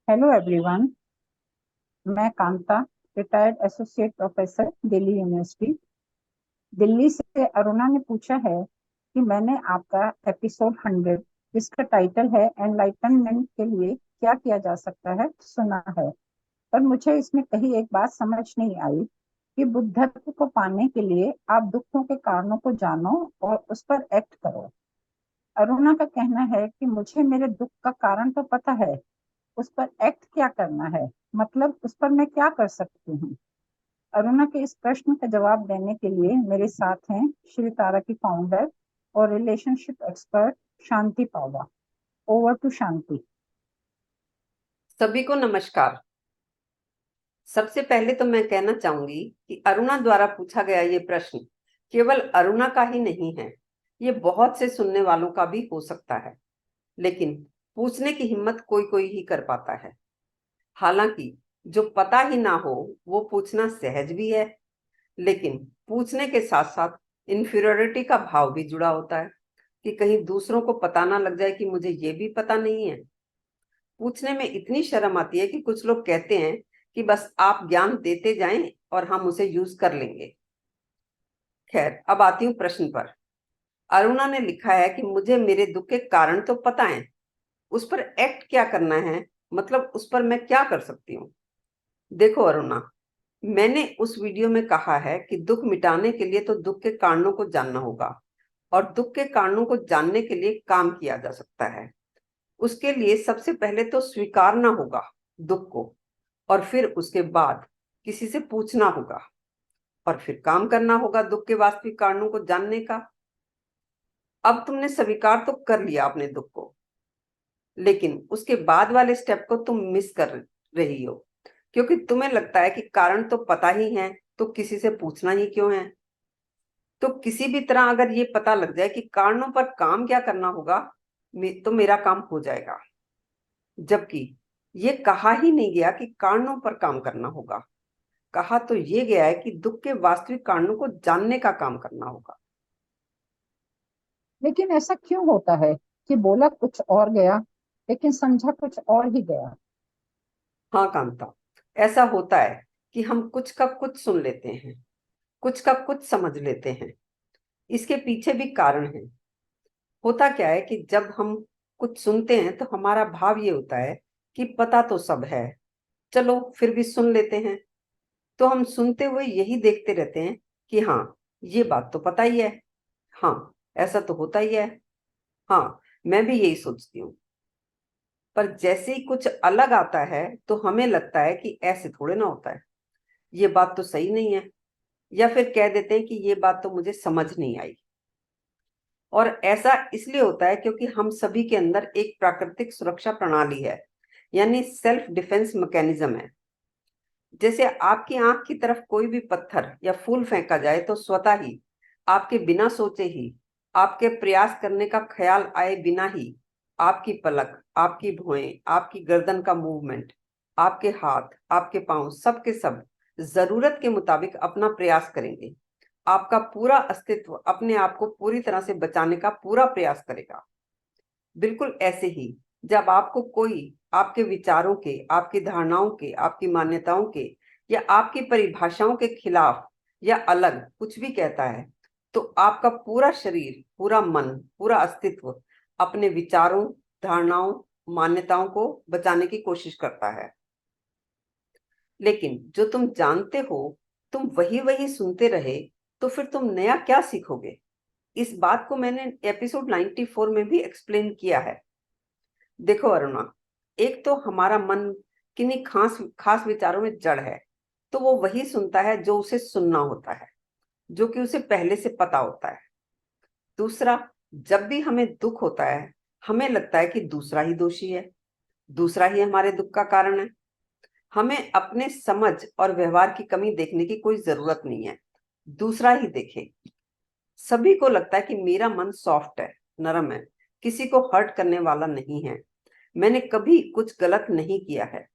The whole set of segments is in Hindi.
Hello everyone. मैं Kanta, retired associate professor, Delhi university. Delhi से अरुणा ने पूछा है कि मैंने आपका एपिसोड 100, जिसका टाइटल है एनलाइटनमेंट के लिए क्या किया जा सकता है, सुना है। पर मुझे इसमें कहीं एक बात समझ नहीं आई कि बुद्धत्व को पाने के लिए आप दुखों के कारणों को जानो और उस पर एक्ट करो। अरुणा का कहना है कि मुझे मेरे दुख का कारण तो पता है, उस पर एक्ट क्या करना है, मतलब उस पर मैं क्या कर सकती हूँ। अरुणा के इस प्रश्न का जवाब देने के लिए मेरे साथ हैं श्री तारा की फाउंडर और relationship expert Shanti Pava. Over to Shanti. सभी को नमस्कार। सबसे पहले तो मैं कहना चाहूंगी कि अरुणा द्वारा पूछा गया ये प्रश्न केवल अरुणा का ही नहीं है। ये बहुत से सुनने वालों का भी हो सकता है, लेकिन पूछने की हिम्मत कोई कोई ही कर पाता है। हालांकि जो पता ही ना हो वो पूछना सहज भी है, लेकिन पूछने के साथ साथ इन्फीरियोरिटी का भाव भी जुड़ा होता है कि कहीं दूसरों को पता ना लग जाए कि मुझे ये भी पता नहीं है। पूछने में इतनी शर्म आती है कि कुछ लोग कहते हैं कि बस आप ज्ञान देते जाएं और हम उसे यूज कर लेंगे। खैर, अब आती हूँ प्रश्न पर। अरुणा ने लिखा है कि मुझे मेरे दुख के कारण तो पता है, उस पर एक्ट क्या करना है, मतलब उस पर मैं क्या कर सकती हूँ। देखो अरुणा, मैंने उस वीडियो में कहा है कि दुख मिटाने के लिए तो दुख के कारणों को जानना होगा, और दुख के कारणों को जानने के लिए काम किया जा सकता है। उसके लिए सबसे पहले तो स्वीकारना होगा दुख को, और फिर उसके बाद किसी से पूछना होगा, और फिर काम करना होगा दुख के वास्तविक कारणों को जानने का। अब तुमने स्वीकार तो कर लिया अपने दुख को, लेकिन उसके बाद वाले स्टेप को तुम मिस कर रही हो, क्योंकि तुम्हें लगता है कि कारण तो पता ही है, तो किसी से पूछना ही क्यों है। तो किसी भी तरह अगर ये पता लग जाए कि कारणों पर काम क्या करना होगा, तो मेरा काम हो जाएगा। जबकि ये कहा ही नहीं गया कि कारणों पर काम करना होगा। कहा तो ये गया है कि दुख के वास्तविक कारणों को जानने का काम करना होगा। लेकिन ऐसा क्यों होता है कि बोला कुछ और गया, लेकिन समझा कुछ और ही गया। हाँ कांता, ऐसा होता है कि हम कुछ का कुछ सुन लेते हैं, कुछ का कुछ समझ लेते हैं। इसके पीछे भी कारण है। होता क्या है कि जब हम कुछ सुनते हैं तो हमारा भाव ये होता है कि पता तो सब है, चलो फिर भी सुन लेते हैं। तो हम सुनते हुए यही देखते रहते हैं कि हाँ, ये बात तो पता ही है, हाँ ऐसा तो होता ही है, हाँ मैं भी यही सोचती हूँ। पर जैसे ही कुछ अलग आता है तो हमें लगता है कि ऐसे थोड़े ना होता है, ये बात तो सही नहीं है, या फिर कह देते हैं कि ये बात तो मुझे समझ नहीं आई। और ऐसा इसलिए होता है क्योंकि हम सभी के अंदर एक प्राकृतिक सुरक्षा प्रणाली है, यानी सेल्फ डिफेंस मैकेनिज्म है। जैसे आपकी आंख की तरफ कोई भी पत्थर या फूल फेंका जाए तो स्वतः ही, आपके बिना सोचे ही, आपके प्रयास करने का ख्याल आए बिना ही, आपकी पलक, आपकी भुएं, आपकी गर्दन का मूवमेंट, आपके हाथ, आपके पांव, सब के सब जरूरत के मुताबिक अपना प्रयास करेंगे। आपका पूरा अस्तित्व अपने आप को पूरी तरह से बचाने का पूरा प्रयास करेगा। बिल्कुल ऐसे ही, जब आपको कोई आपके विचारों के, आपकी धारणाओं के, आपकी मान्यताओं के या आपकी परिभाषाओं के खिलाफ या अलग कुछ भी कहता है, तो आपका पूरा शरीर, पूरा मन, पूरा अस्तित्व अपने विचारों, धारणाओं, मान्यताओं को बचाने की कोशिश करता है। लेकिन जो तुम जानते हो, तुम वही वही सुनते रहे, तो फिर तुम नया क्या सीखोगे। इस बात को मैंने एपिसोड 94 में भी एक्सप्लेन किया है। देखो अरुणा, एक तो हमारा मन किन्हीं खास खास विचारों में जड़ है, तो वो वही सुनता है जो उसे सुनना होता है, जो कि उसे पहले से पता होता है। दूसरा, जब भी हमें दुख होता है, हमें लगता है कि दूसरा ही दोषी है, दूसरा ही हमारे दुख का कारण है। हमें अपने समझ और व्यवहार की कमी देखने की कोई जरूरत नहीं है, दूसरा ही देखे। सभी को लगता है कि मेरा मन सॉफ्ट है, नरम है, किसी को हर्ट करने वाला नहीं है, मैंने कभी कुछ गलत नहीं किया है,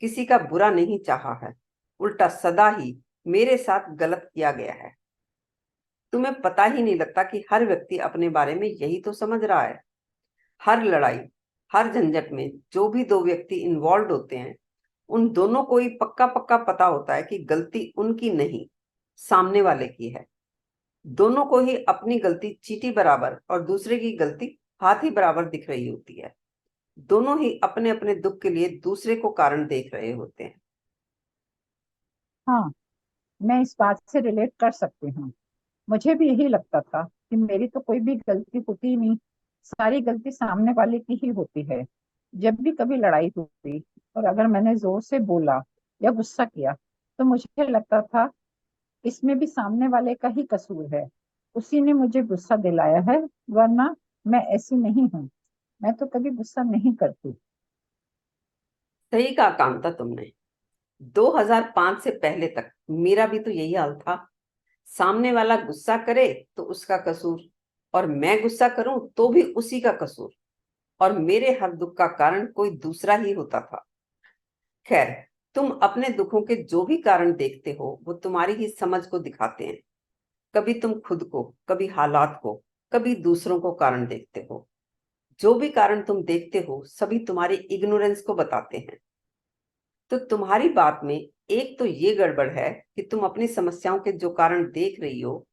किसी का बुरा नहीं चाहा है, उल्टा सदा ही मेरे साथ गलत किया गया है। तुम्हें पता ही नहीं लगता कि हर व्यक्ति अपने बारे में यही तो समझ रहा है। हर लड़ाई, हर झंझट में जो भी दो व्यक्ति इन्वॉल्व होते हैं, उन दोनों को ही पक्का पक्का पता होता है कि गलती उनकी नहीं, सामने वाले की है। दोनों को ही अपनी गलती चींटी बराबर और दूसरे की गलती हाथी बराबर दिख रही होती है। दोनों ही अपने अपने दुख के लिए दूसरे को कारण देख रहे होते हैं। हाँ, मैं इस बात से रिलेट कर सकती हूँ। मुझे भी यही लगता था कि मेरी तो कोई भी गलती होती ही नहीं, सारी गलती सामने वाले की ही होती है। जब भी कभी लड़ाई हुई और अगर मैंने जोर से बोला या गुस्सा किया, तो मुझे लगता था इसमें भी सामने वाले का ही कसूर है, उसी ने मुझे गुस्सा दिलाया है, वरना मैं ऐसी नहीं हूँ। मैं तो कभी गुस्सा नहीं करती। सही कहा कांता तुमने। 2005 से पहले तक मेरा भी तो यही हाल था। सामने वाला गुस्सा करे तो उसका कसूर, और मैं गुस्सा करूं तो भी उसी का कसूर, और मेरे हर दुख का कारण कोई दूसरा ही होता था। खैर, तुम अपने दुखों के जो भी कारण देखते हो वो तुम्हारी ही समझ को दिखाते हैं। कभी तुम खुद को, कभी हालात को, कभी दूसरों को कारण देखते हो। जो भी कारण तुम देखते हो सभी तुम्हारी इग्नोरेंस को बताते हैं। तो तुम्हारी बात में एक तो ये गड़बड़ है कि तुम अपनी समस्याओं के जो कारण देख रही हो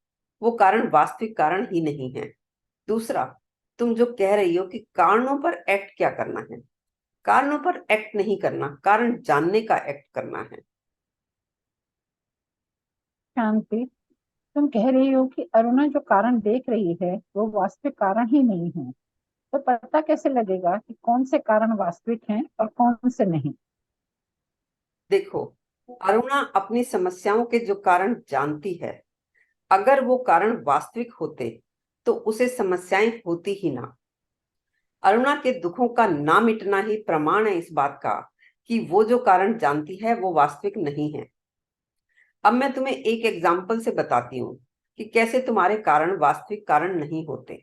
वो कारण वास्तविक कारण ही नहीं है। दूसरा, तुम जो कह रही हो कि कारणों पर एक्ट क्या करना है, कारणों पर एक्ट नहीं करना, कारण जानने का एक्ट करना है। शांति, तुम कह रही हो कि अरुणा जो कारण देख रही है वो वास्तविक कारण ही नहीं है, तो पता कैसे लगेगा कि कौन से कारण वास्तविक हैं और कौन से नहीं? देखो, अरुणा अपनी समस्याओं के जो कारण जानती है, अगर वो कारण वास्तविक होते तो उसे समस्याएं होती ही ना। अरुणा के दुखों का ना मिटना ही प्रमाण है इस बात का कि वो जो कारण जानती है वो वास्तविक नहीं है। अब मैं तुम्हें एक एग्जाम्पल से बताती हूँ कि कैसे तुम्हारे कारण वास्तविक कारण नहीं होते।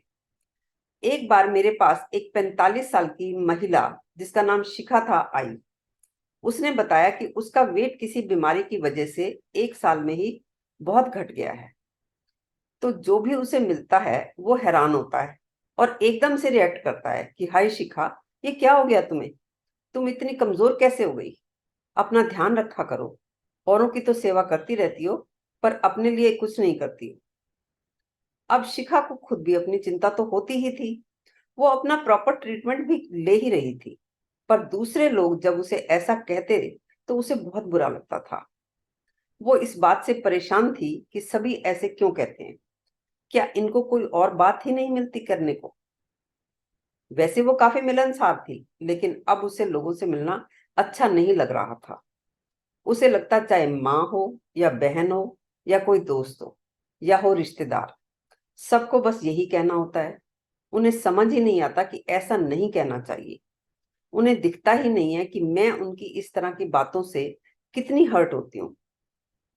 एक बार मेरे पास एक 45 साल की महिला जिसका नाम शिखा था आई। उसने बताया कि उसका वेट किसी बीमारी की वजह से 1 साल में ही बहुत घट गया है। तो जो भी उसे मिलता है वो हैरान होता है और एकदम से रिएक्ट करता है कि हाय शिखा, ये क्या हो गया तुम्हें? तुम इतनी कमजोर कैसे हो गई? अपना ध्यान रखा करो। औरों की तो सेवा करती रहती हो पर अपने लिए कुछ नहीं करती हो। अब शिखा को खुद भी अपनी चिंता तो होती ही थी। वो अपना प्रॉपर ट्रीटमेंट भी ले ही रही थी, पर दूसरे लोग जब उसे ऐसा कहते तो उसे बहुत बुरा लगता था। वो इस बात से परेशान थी कि सभी ऐसे क्यों कहते हैं। क्या इनको कोई और बात ही नहीं मिलती करने को? वैसे वो काफी मिलनसार थी, लेकिन अब उसे लोगों से मिलना अच्छा नहीं लग रहा था। उसे लगता चाहे माँ हो या बहन हो या कोई दोस्त हो या हो रिश्तेदार, सबको बस यही कहना होता है। उन्हें समझ ही नहीं आता कि ऐसा नहीं कहना चाहिए। उन्हें दिखता ही नहीं है कि मैं उनकी इस तरह की बातों से कितनी हर्ट होती हूँ।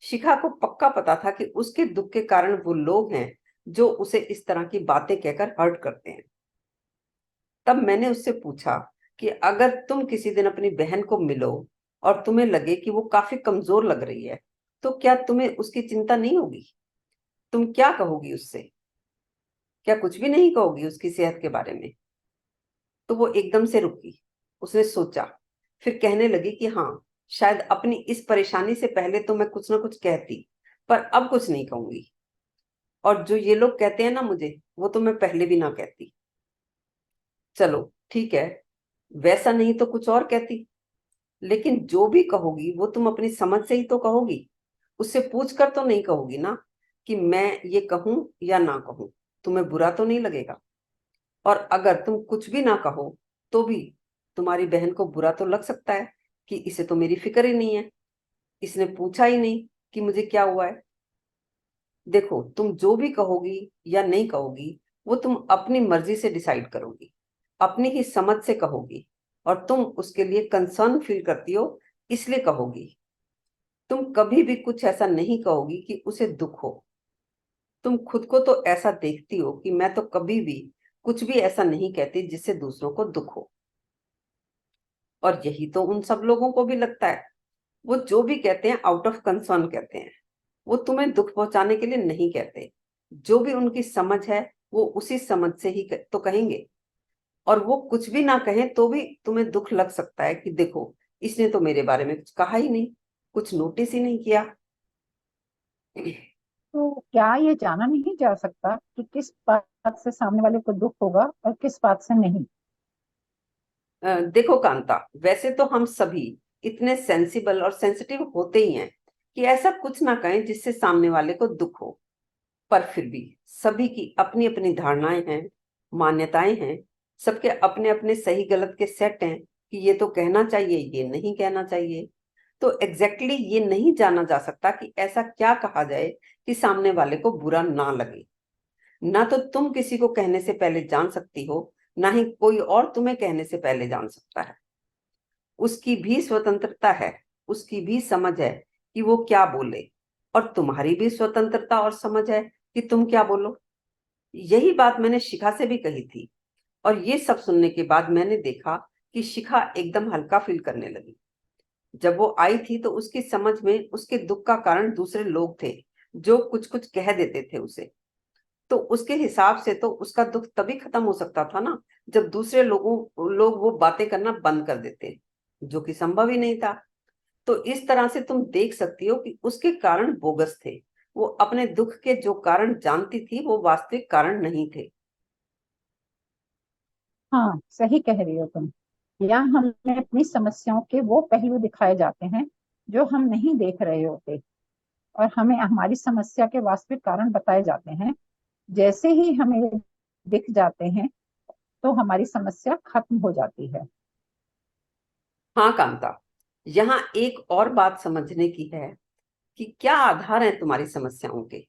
शिखा को पक्का पता था कि उसके दुख के कारण वो लोग हैं जो उसे इस तरह की बातें कहकर हर्ट करते हैं। तब मैंने उससे पूछा कि अगर तुम किसी दिन अपनी बहन को मिलो और तुम्हें लगे कि वो काफी कमजोर लग रही है, तो क्या तुम्हें उसकी चिंता नहीं होगी? तुम क्या कहोगी उससे? क्या कुछ भी नहीं कहोगी उसकी सेहत के बारे में? तो वो एकदम से रुकी। उसने सोचा, फिर कहने लगी कि हाँ, शायद अपनी इस परेशानी से पहले तो मैं कुछ ना कुछ कहती, पर अब कुछ नहीं कहूंगी। और जो ये लोग कहते हैं ना मुझे, वो तो मैं पहले भी ना कहती। चलो ठीक है, वैसा नहीं तो कुछ और कहती, लेकिन जो भी कहोगी वो तुम अपनी समझ से ही तो कहोगी। उससे पूछ कर तो नहीं कहोगी ना कि मैं ये कहूं या ना कहूं। तुम्हें बुरा तो नहीं लगेगा? और अगर तुम कुछ भी ना कहो तो भी तुम्हारी बहन को बुरा तो लग सकता है कि इसे तो मेरी फिक्र ही नहीं है, इसने पूछा ही नहीं कि मुझे क्या हुआ है। देखो, तुम जो भी कहोगी या नहीं कहोगी वो तुम अपनी मर्जी से डिसाइड करोगी, अपनी ही समझ से कहोगी, और तुम उसके लिए कंसर्न फील करती हो इसलिए कहोगी। तुम कभी भी कुछ ऐसा नहीं कहोगी कि उसे दुख हो। तुम खुद को तो ऐसा देखती हो कि मैं तो कभी भी कुछ भी ऐसा नहीं कहती जिससे दूसरों को दुख हो। और यही तो उन सब लोगों को भी लगता है। वो जो भी कहते हैं आउट ऑफ कंसर्न कहते हैं। वो तुम्हें दुख पहुंचाने के लिए नहीं कहते। जो भी उनकी समझ है वो उसी समझ से ही तो कहेंगे। और वो कुछ भी ना कहें तो भी तुम्हें दुख लग सकता है कि देखो, इसने तो मेरे बारे में कुछ कहा ही नहीं, कुछ नोटिस ही नहीं किया। तो क्या ये जाना नहीं जा सकता कि किस बात से सामने वाले को दुख होगा और किस बात से नहीं? देखो कांता, वैसे तो हम सभी इतने सेंसिबल और सेंसिटिव होते ही हैं कि ऐसा कुछ ना कहें जिससे सामने वाले को दुख हो। पर फिर भी सभी की अपनी अपनी धारणाएं हैं, मान्यताएं हैं। सबके अपने अपने सही गलत के सेट हैं कि ये तो कहना चाहिए, ये नहीं कहना चाहिए। तो एग्जैक्टली ये नहीं जाना जा सकता कि ऐसा क्या कहा जाए कि सामने वाले को बुरा ना लगे। ना तो तुम किसी को कहने से पहले जान सकती हो, ना ही कोई और तुम्हें कहने से पहले जान सकता है। उसकी भी स्वतंत्रता है, उसकी भी समझ है कि वो क्या बोले, और तुम्हारी भी स्वतंत्रता और समझ है कि तुम क्या बोलो। यही बात मैंने शिखा से भी कही थी, और ये सब सुनने के बाद मैंने देखा कि शिखा एकदम हल्का फील करने लगी। जब वो आई थी तो उसकी समझ में उसके दुख का कारण दूसरे लोग थे, जो कुछ कुछ कह देते थे उसे। तो उसके हिसाब से तो उसका दुख तभी खत्म हो सकता था ना, जब दूसरे लोग वो बातें करना बंद कर देते, जो कि संभव ही नहीं था। तो इस तरह से तुम देख सकती हो कि उसके कारण बोगस थे। वो अपने दुख के जो कारण जानती थी, वो वास्तविक कारण नहीं थे। हाँ, सही कह रही हो तुम। या हमें अपनी समस्याओं के वो पहलू दिखाए जाते हैं जो हम नहीं देख रहे होते, और हमें हमारी समस्या के वास्तविक कारण बताए जाते हैं। जैसे ही हमें दिख जाते हैं तो हमारी समस्या खत्म हो जाती है। हाँ कांता, यहाँ एक और बात समझने की है कि क्या आधार है तुम्हारी समस्याओं के।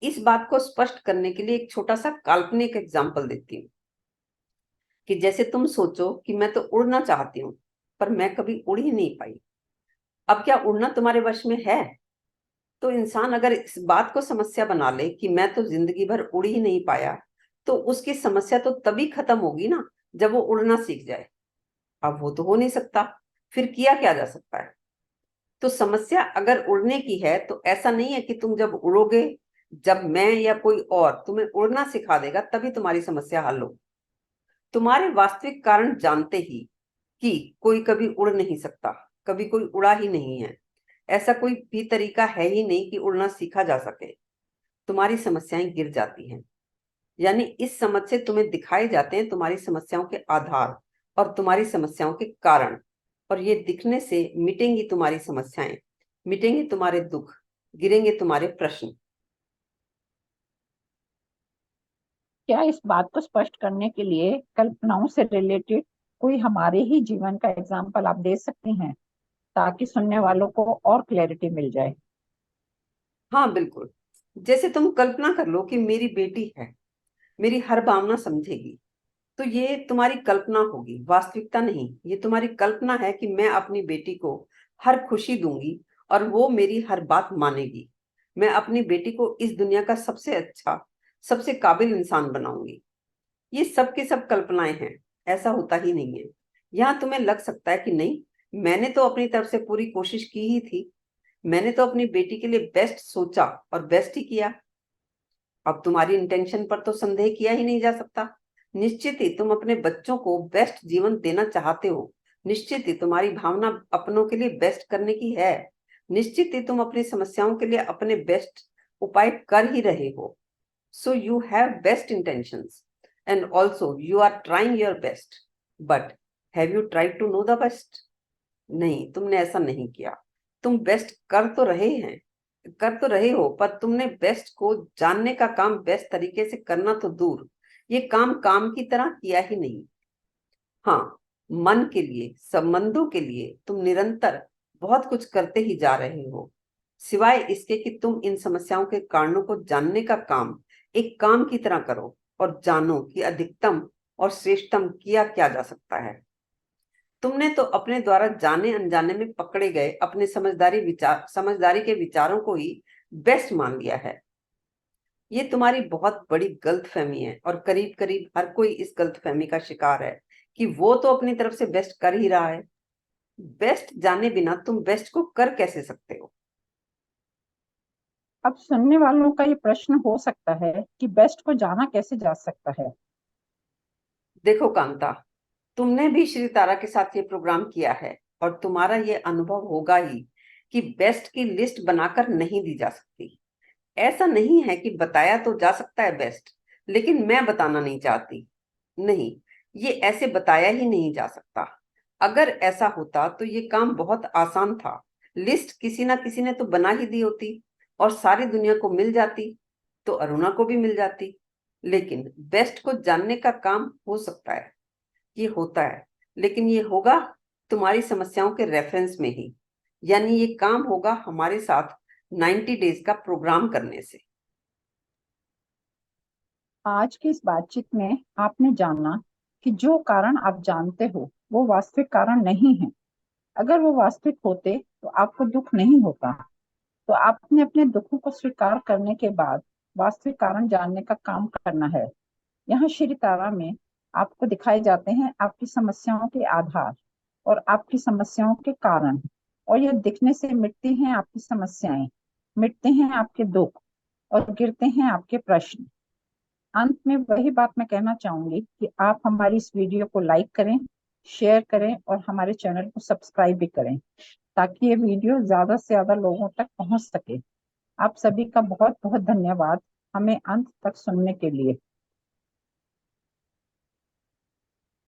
इस बात को स्पष्ट करने के लिए एक छोटा सा काल्पनिक एग्जाम्पल देती हूँ। कि जैसे तुम सोचो कि मैं तो उड़ना चाहती हूँ, पर मैं कभी उड़ ही नहीं पाई। अब क्या उड़ना तुम्हारे वश में है? तो इंसान अगर इस बात को समस्या बना ले कि मैं तो जिंदगी भर उड़ ही नहीं पाया, तो उसकी समस्या तो तभी खत्म होगी ना, जब वो उड़ना सीख जाए। अब वो तो हो नहीं सकता, फिर किया क्या जा सकता है? तो समस्या अगर उड़ने की है तो ऐसा नहीं है कि तुम जब उड़ोगे, जब मैं या कोई और तुम्हें उड़ना सिखा देगा तभी तुम्हारी समस्या हल हो। तुम्हारे वास्तविक कारण जानते ही कि कोई कभी उड़ नहीं सकता, कभी कोई उड़ा ही नहीं है, ऐसा कोई भी तरीका है ही नहीं कि उड़ना सीखा जा सके, तुम्हारी समस्याएं गिर जाती हैं। यानी इस समझ से तुम्हें दिखाए जाते हैं तुम्हारी समस्याओं के आधार और तुम्हारी समस्याओं के कारण। और ये दिखने से मिटेंगी तुम्हारी समस्याएं, मिटेंगे तुम्हारे दुख, गिरेंगे तुम्हारे प्रश्न। क्या इस बात को स्पष्ट करने के लिए कल्पनाओं से रिलेटेड कोई हमारे ही जीवन का एग्जाम्पल आप दे सकती हैं, ताकि सुनने वालों को और क्लैरिटी मिल जाए? हाँ बिल्कुल। जैसे तुम कल्पना कर लो कि मेरी बेटी है, मेरी हर भावना समझेगी। तो ये तुम्हारी कल्पना होगी, वास्तविकता नहीं। ये तुम्हारी कल्पना है कि मैं अपनी बेटी को हर खुशी दूंगी और वो मेरी हर बात मानेगी। मैं अपनी बेटी को इस दुनिया का सबसे अच्छा, सबसे काबिल इंसान बनाऊंगी। ये सब की सब कल्पनाएं हैं, ऐसा होता ही नहीं है। यहाँ तुम्हें लग सकता है कि नहीं, मैंने तो अपनी तरफ से पूरी कोशिश की ही थी, मैंने तो अपनी बेटी के लिए बेस्ट सोचा और बेस्ट ही किया। अब तुम्हारी इंटेंशन पर तो संदेह किया ही नहीं जा सकता। निश्चित ही तुम अपने बच्चों को बेस्ट जीवन देना चाहते हो। निश्चित ही तुम्हारी भावना अपनों के लिए बेस्ट करने की है। निश्चित ही तुम अपनी समस्याओं के लिए अपने बेस्ट उपाय कर ही रहे हो। So you have best intentions and also you are trying your best. But have you tried to know the best? नहीं, तुमने ऐसा नहीं किया। तुम बेस्ट कर तो रहे हो, पर तुमने बेस्ट को जानने का काम बेस्ट तरीके से करना तो दूर, ये काम काम की तरह किया ही नहीं। हाँ, मन के लिए, संबंधों के लिए तुम निरंतर बहुत कुछ करते ही जा रहे हो, सिवाय इसके कि तुम इन समस्याओं के कारणों को जानने का काम एक काम की तरह करो और जानो कि अधिकतम और श्रेष्ठतम किया क्या जा सकता है। तुमने तो अपने द्वारा जाने अनजाने में पकड़े गए अपने समझदारी के विचारों को ही बेस्ट मान लिया है। ये तुम्हारी बहुत बड़ी गलतफहमी है, और करीब करीब हर कोई इस गलतफहमी का शिकार है कि वो तो अपनी तरफ से बेस्ट कर ही रहा है। बेस्ट जाने बिना तुम बेस्ट को कर कैसे सकते हो? अब सुनने वालों का ये प्रश्न हो सकता है कि बेस्ट को जाना कैसे जा सकता है। देखो कांता, तुमने भी श्री तारा के साथ ये प्रोग्राम किया है और तुम्हारा ये अनुभव होगा ही कि बेस्ट की लिस्ट बनाकर नहीं दी जा सकती। ऐसा नहीं है कि बताया तो जा सकता है बेस्ट, लेकिन मैं बताना नहीं चाहती। नहीं, ये ऐसे बताया ही नहीं जा सकता। अगर ऐसा होता तो ये काम बहुत आसान था। लिस्ट किसी ना किसी ने तो बना ही दी होती और सारी दुनिया को मिल जाती, तो अरुणा को भी मिल जाती। लेकिन बेस्ट को जानने का काम हो सकता है, ये होता है, लेकिन ये होगा तुम्हारी समस्याओं के रेफरेंस में ही। यानी ये काम होगा हमारे साथ 90 डेज का प्रोग्राम करने से। आज की इस बातचीत में आपने जाना कि जो कारण आप जानते हो वो वास्तविक कारण नहीं है। अगर वो वास्तविक होते तो आपको दुख नहीं होता। तो आपने अपने दुखों को स्वीकार करने के बाद वास्तविक कारण जानने का काम करना है। यहाँ श्री तारा में आपको दिखाए जाते हैं आपकी समस्याओं के आधार और आपकी समस्याओं के कारण। और यह दिखने से मिटती हैं आपकी समस्याएं, मिटते हैं आपके दुख और गिरते हैं आपके प्रश्न। अंत में वही बात मैं कहना चाहूंगी कि आप हमारी इस वीडियो को लाइक करें, शेयर करें और हमारे चैनल को सब्सक्राइब भी करें, ताकि ये वीडियो ज्यादा से ज्यादा लोगों तक पहुंच सके। आप सभी का बहुत बहुत धन्यवाद हमें अंत तक सुनने के लिए।